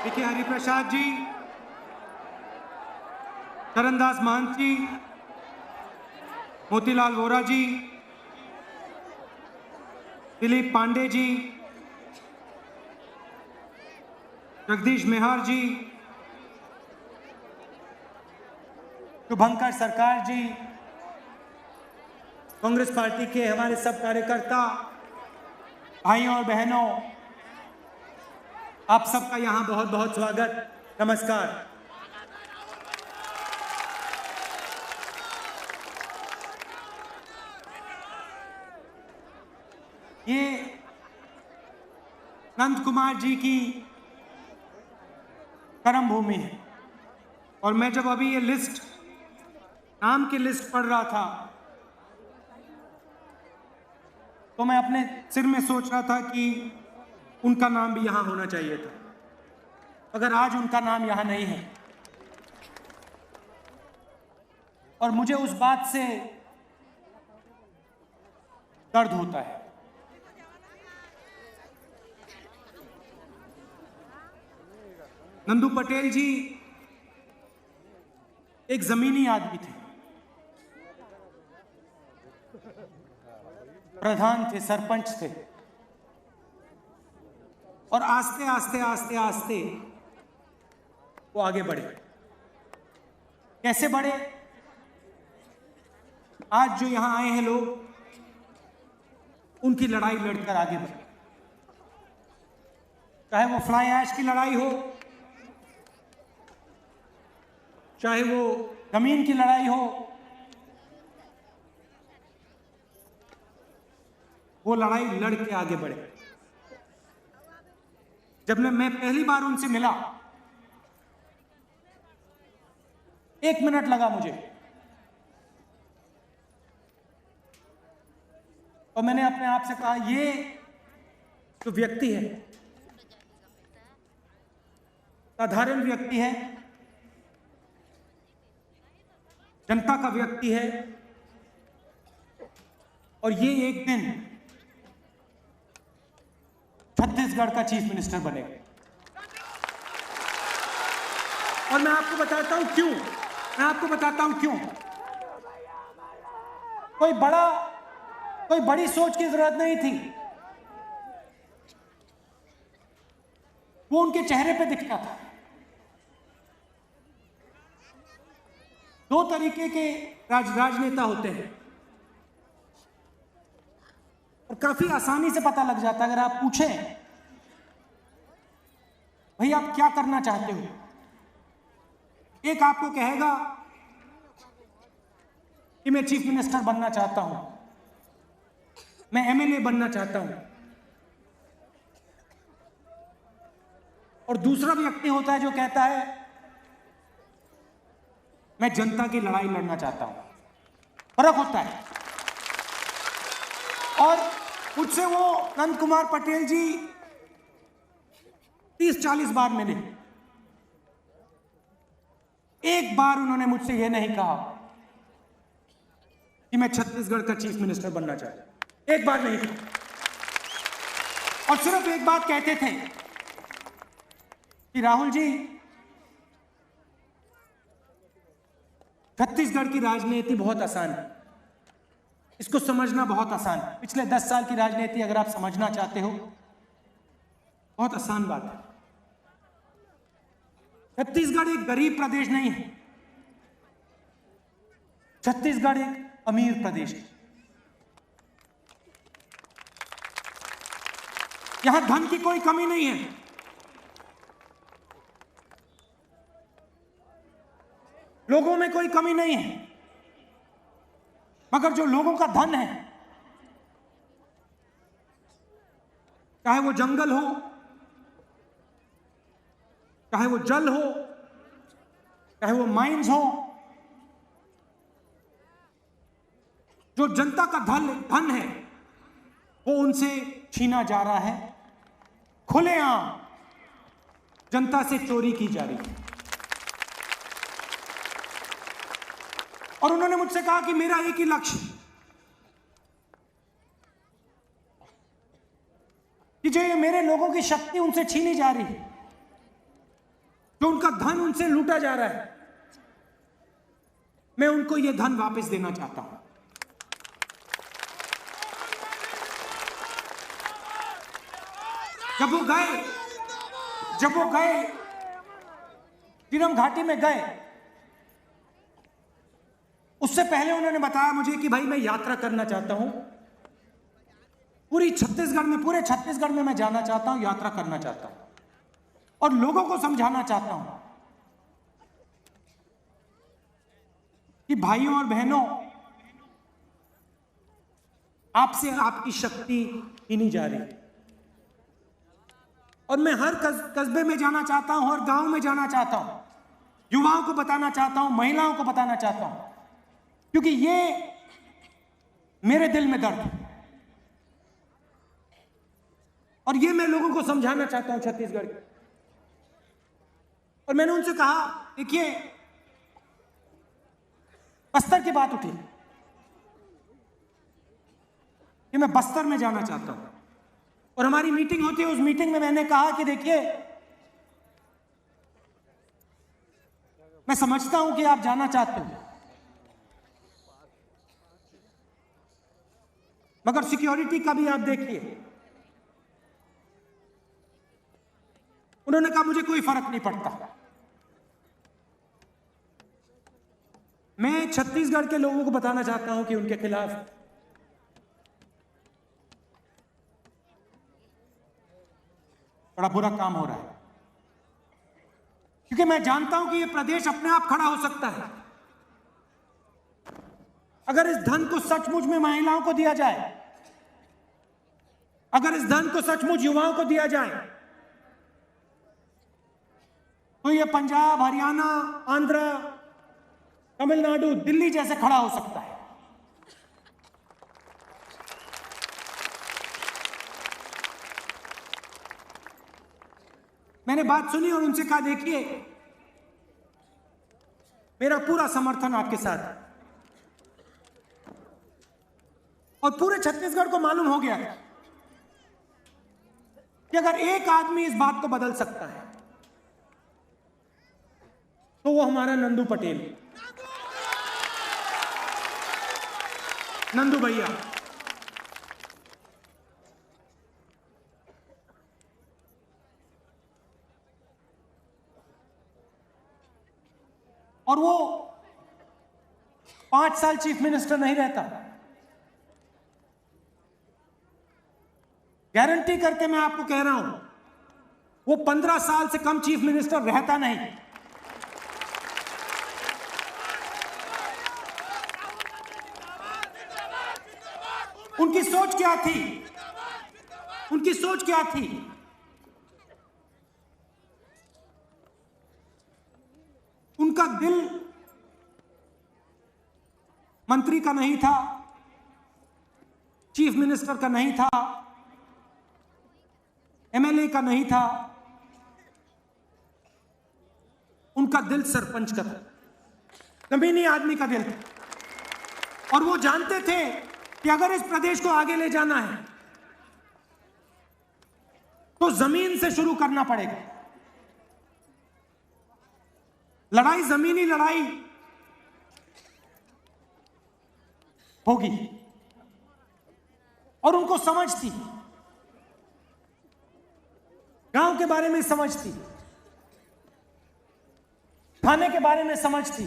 पीके हरिप्रसाद जी, चरणदास महंत जी, मोतीलाल वोरा जी, दिलीप पांडे जी, जगदीश मेहर जी, शुभंकर सरकार जी, कांग्रेस पार्टी के हमारे सब कार्यकर्ता भाइयों और बहनों, आप सबका यहां बहुत बहुत स्वागत, नमस्कार। ये नंद कुमार जी की कर्म भूमि है और मैं जब अभी ये लिस्ट, नाम की लिस्ट पढ़ रहा था तो मैं अपने सिर में सोच रहा था कि उनका नाम भी यहां होना चाहिए था। अगर आज उनका नाम यहां नहीं है और मुझे उस बात से दर्द होता है। नंदू पटेल जी एक जमीनी आदमी थे, प्रधान थे, सरपंच थे और आस्ते आस्ते आस्ते आस्ते वो आगे बढ़े। कैसे बढ़े? आज जो यहां आए हैं लोग, उनकी लड़ाई लड़कर आगे बढ़े। चाहे वो फ्लाई ऐश की लड़ाई हो, चाहे वो जमीन की लड़ाई हो, वो लड़ाई लड़ के आगे बढ़े। जब मैं पहली बार उनसे मिला, 1 मिनट लगा मुझे और मैंने अपने आप से कहा, ये जो व्यक्ति है, साधारण व्यक्ति है, जनता का व्यक्ति है और ये एक दिन छत्तीसगढ़ का चीफ मिनिस्टर बनेगा। और मैं आपको बताता हूं क्यों, कोई बड़ी सोच की जरूरत नहीं थी, वो उनके चेहरे पे दिखता था। 2 तरीके के राजनेता होते हैं और काफी आसानी से पता लग जाता है। अगर आप पूछें, भाई आप क्या करना चाहते हो, एक आपको कहेगा कि मैं चीफ मिनिस्टर बनना चाहता हूं, मैं एमएलए बनना चाहता हूं, और दूसरा व्यक्ति होता है जो कहता है मैं जनता की लड़ाई लड़ना चाहता हूं। फर्क होता है। और मुझसे वो नंद कुमार पटेल जी 30-40 बार मिले, एक बार उन्होंने मुझसे यह नहीं कहा कि मैं छत्तीसगढ़ का चीफ मिनिस्टर बनना चाहता हूं, एक बार नहीं कहा। और सिर्फ एक बात कहते थे कि राहुल जी, छत्तीसगढ़ की राजनीति बहुत आसान है, इसको समझना बहुत आसान है। पिछले 10 साल की राजनीति अगर आप समझना चाहते हो, बहुत आसान बात है। छत्तीसगढ़ एक गरीब प्रदेश नहीं है, छत्तीसगढ़ एक अमीर प्रदेश है। यहां धन की कोई कमी नहीं है, लोगों में कोई कमी नहीं है, मगर जो लोगों का धन है, चाहे वो जंगल हो, चाहे वो जल हो, चाहे वो माइंस हो, जो जनता का धन है, वो उनसे छीना जा रहा है, खुलेआम जनता से चोरी की जा रही है। और उन्होंने मुझसे कहा कि मेरा एक ही लक्ष्य, कि जो ये मेरे लोगों की शक्ति उनसे छीनी जा रही है, जो उनका धन उनसे लूटा जा रहा है, मैं उनको यह धन वापस देना चाहता हूं। जब वो गए तिरम घाटी में गए, उससे पहले उन्होंने बताया मुझे कि भाई मैं यात्रा करना चाहता हूं, पूरे छत्तीसगढ़ में मैं जाना चाहता हूं, यात्रा करना चाहता हूं और लोगों को समझाना चाहता हूं कि भाइयों और बहनों, आपसे आपकी शक्ति छीनी जा रही है। और मैं हर कस्बे में जाना चाहता हूं, हर गांव में जाना चाहता हूं, युवाओं को बताना चाहता हूं, महिलाओं को बताना चाहता हूं, क्योंकि ये मेरे दिल में दर्द है और ये मैं लोगों को समझाना चाहता हूं छत्तीसगढ़ के। और मैंने उनसे कहा, देखिए बस्तर की बात उठी कि मैं बस्तर में जाना चाहता हूं और हमारी मीटिंग होती है। उस मीटिंग में मैंने कहा कि देखिए मैं समझता हूं कि आप जाना चाहते हो, मगर सिक्योरिटी का भी आप देखिए। उन्होंने कहा मुझे कोई फर्क नहीं पड़ता। मैं छत्तीसगढ़ के लोगों को बताना चाहता हूं कि उनके खिलाफ बड़ा बुरा काम हो रहा है, क्योंकि मैं जानता हूं कि यह प्रदेश अपने आप खड़ा हो सकता है अगर इस धन को सचमुच में महिलाओं को दिया जाए, अगर इस धन को सचमुच युवाओं को दिया जाए, तो यह पंजाब, हरियाणा, आंध्र, तमिलनाडु, दिल्ली जैसे खड़ा हो सकता है। मैंने बात सुनी और उनसे कहा, देखिए मेरा पूरा समर्थन आपके साथ है। और पूरे छत्तीसगढ़ को मालूम हो गया कि अगर एक आदमी इस बात को बदल सकता है तो वो हमारा नंदू पटेल, नंदू भैया। और वो 5 साल चीफ मिनिस्टर नहीं रहता। गारंटी करके मैं आपको कह रहा हूं, वो 15 साल से कम चीफ मिनिस्टर रहता नहीं। उनकी सोच क्या थी? उनकी सोच क्या थी? उनका दिल मंत्री का नहीं था, चीफ मिनिस्टर का नहीं था, एमएलए का नहीं था, उनका दिल सरपंच का था, जमीनी आदमी का दिल था। और वो जानते थे कि अगर इस प्रदेश को आगे ले जाना है तो जमीन से शुरू करना पड़ेगा। लड़ाई, जमीनी लड़ाई होगी। और उनको समझ थी, गांव के बारे में समझ थी, थाने के बारे में समझ थी,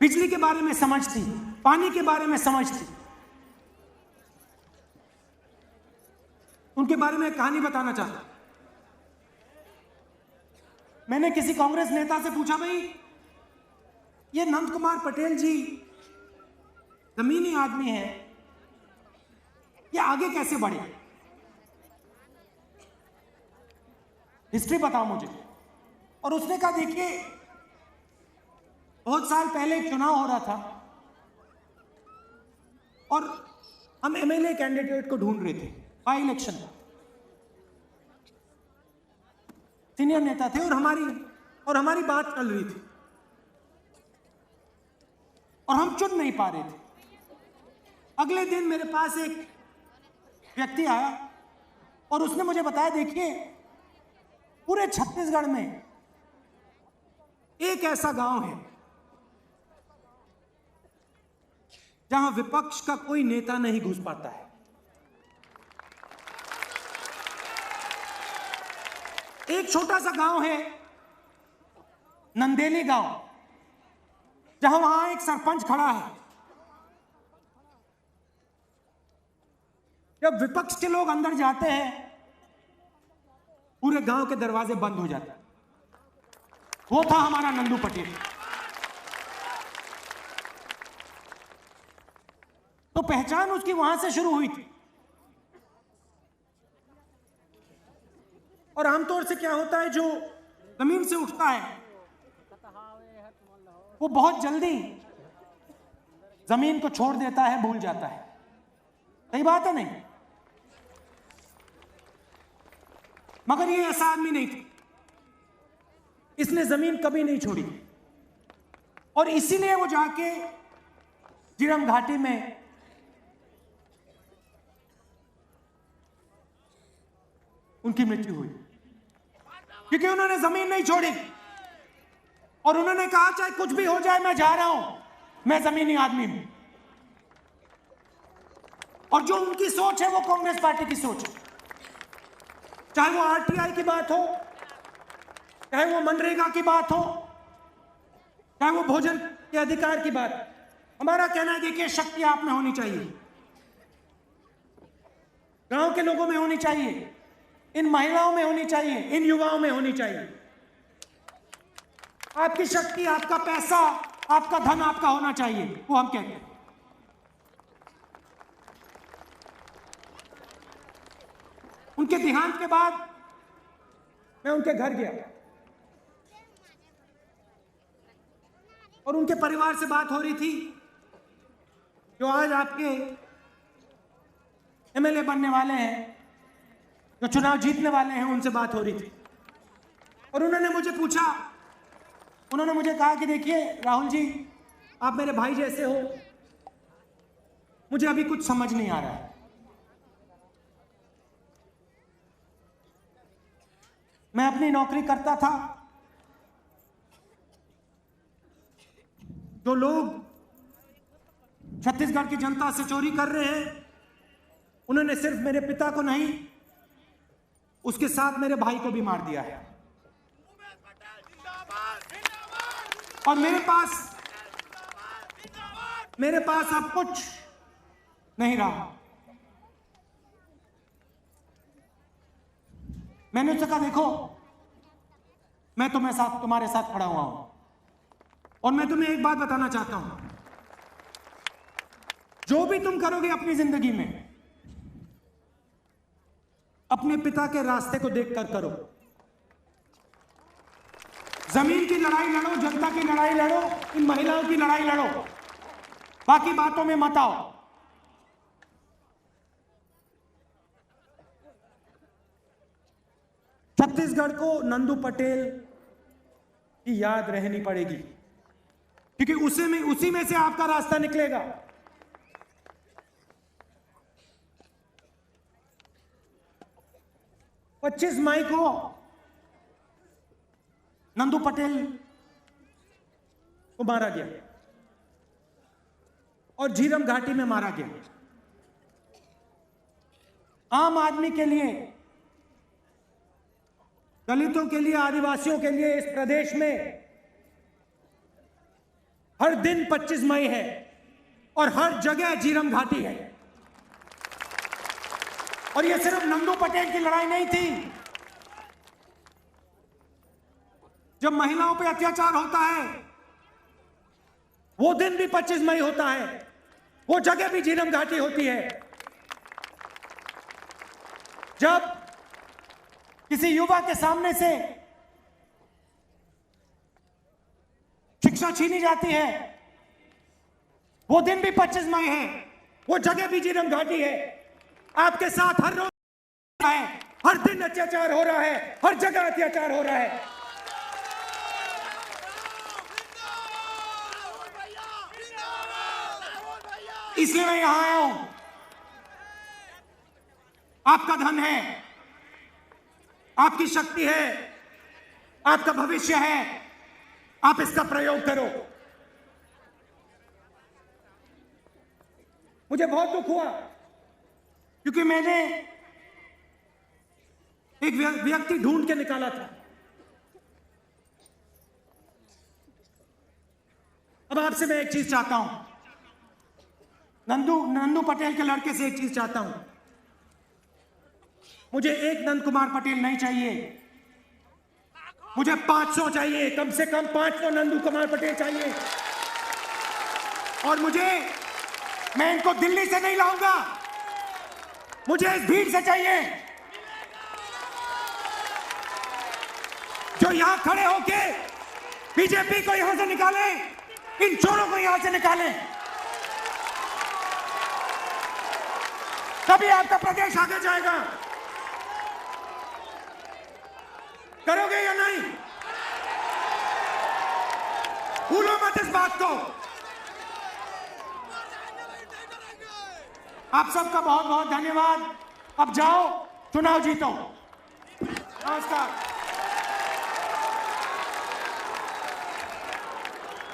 बिजली के बारे में समझ थी, पानी के बारे में समझ थी। उनके बारे में एक कहानी बताना चाहता। मैंने किसी कांग्रेस नेता से पूछा, भाई ये नंद कुमार पटेल जी जमीनी आदमी है, ये आगे कैसे बढ़े, हिस्ट्री बताओ मुझे। और उसने कहा, देखिए बहुत साल पहले एक चुनाव हो रहा था और हम एमएलए कैंडिडेट को ढूंढ रहे थे, बाई इलेक्शन। सीनियर नेता थे और हमारी बात चल रही थी और हम चुन नहीं पा रहे थे। अगले दिन मेरे पास एक व्यक्ति आया और उसने मुझे बताया, देखिए पूरे छत्तीसगढ़ में एक ऐसा गांव है जहां विपक्ष का कोई नेता नहीं घुस पाता है। एक छोटा सा गांव है, नंदेली गांव, जहां वहां एक सरपंच खड़ा है। जब विपक्ष के लोग अंदर जाते हैं, पूरे गांव के दरवाजे बंद हो जाते हैं। वो था हमारा नंदू पटेल। तो पहचान उसकी वहां से शुरू हुई थी। और आमतौर से क्या होता है, जो जमीन से उठता है वो बहुत जल्दी जमीन को छोड़ देता है, भूल जाता है। सही बात है नहीं? मगर ये ऐसा आदमी नहीं था। इसने जमीन कभी नहीं छोड़ी और इसीलिए वो जाके झीरम घाटी में उनकी मृत्यु हुई, क्योंकि उन्होंने जमीन नहीं छोड़ी और उन्होंने कहा चाहे कुछ भी हो जाए, मैं जा रहा हूं, मैं जमीनी आदमी हूं। और जो उनकी सोच है वो कांग्रेस पार्टी की सोच है। चाहे वो आरटीआई की बात हो, चाहे वो मनरेगा की बात हो, चाहे वो भोजन के अधिकार की बात। हमारा कहना है कि ये शक्ति आप में होनी चाहिए, गांव के लोगों में होनी चाहिए, इन महिलाओं में होनी चाहिए, इन युवाओं में होनी चाहिए। आपकी शक्ति, आपका पैसा, आपका धन आपका होना चाहिए, वो हम कहते हैं। उनके देहांत के बाद मैं उनके घर गया और उनके परिवार से बात हो रही थी, जो आज आपके एमएलए बनने वाले हैं, जो चुनाव जीतने वाले हैं, उनसे बात हो रही थी। और उन्होंने मुझे पूछा, उन्होंने मुझे कहा कि देखिए राहुल जी, आप मेरे भाई जैसे हो, मुझे अभी कुछ समझ नहीं आ रहा है। मैं अपनी नौकरी करता था, जो लोग छत्तीसगढ़ की जनता से चोरी कर रहे हैं, उन्होंने सिर्फ मेरे पिता को नहीं, उसके साथ मेरे भाई को भी मार दिया है। और मेरे पास अब कुछ नहीं रहा। मैंने उससे कहा, देखो मैं तुम्हारे साथ खड़ा हुआ हूं और मैं तुम्हें एक बात बताना चाहता हूं, जो भी तुम करोगे अपनी जिंदगी में, अपने पिता के रास्ते को देखकर करो। जमीन की लड़ाई लड़ो, जनता की लड़ाई लड़ो, इन महिलाओं की लड़ाई लड़ो, बाकी बातों में मत आओ। छत्तीसगढ़ को नंदू पटेल की याद रहनी पड़ेगी, क्योंकि उसी में से आपका रास्ता निकलेगा। पच्चीस मई को नंदू पटेल को मारा गया और झीरम घाटी में मारा गया। आम आदमी के लिए, दलितों के लिए, आदिवासियों के लिए इस प्रदेश में हर दिन 25 मई है और हर जगह झीरम घाटी है। और यह सिर्फ नंदू पटेल की लड़ाई नहीं थी। जब महिलाओं पे अत्याचार होता है, वो दिन भी 25 मई होता है, वो जगह भी झीरम घाटी होती है। जब किसी युवा के सामने से शिक्षा छीनी जाती है, वो दिन भी 25 मई है, वो जगह भी झीरम घाटी है। आपके साथ हर रोज है, हर दिन अत्याचार हो रहा है, हर जगह अत्याचार हो रहा है। इसलिए मैं यहां आया हूं। आपका धन है, आपकी शक्ति है, आपका भविष्य है, आप इसका प्रयोग करो। मुझे बहुत दुख हुआ क्योंकि मैंने एक व्यक्ति ढूंढ के निकाला था। अब आपसे मैं एक चीज चाहता हूं, नंदू पटेल के लड़के से एक चीज चाहता हूं। मुझे एक नंद कुमार पटेल नहीं चाहिए, मुझे 500 चाहिए, कम से कम 500 नंदू कुमार पटेल चाहिए। और मैं इनको दिल्ली से नहीं लाऊंगा, मुझे इस भीड़ से चाहिए जो यहां खड़े होके बीजेपी को यहां से निकाले, इन चोरों को यहां से निकाले, तभी आपका प्रदेश आगे जाएगा। करोगे या नहीं? भूलो मत इस बात को। आप सबका बहुत बहुत धन्यवाद। अब जाओ, चुनाव जीतो। नमस्कार।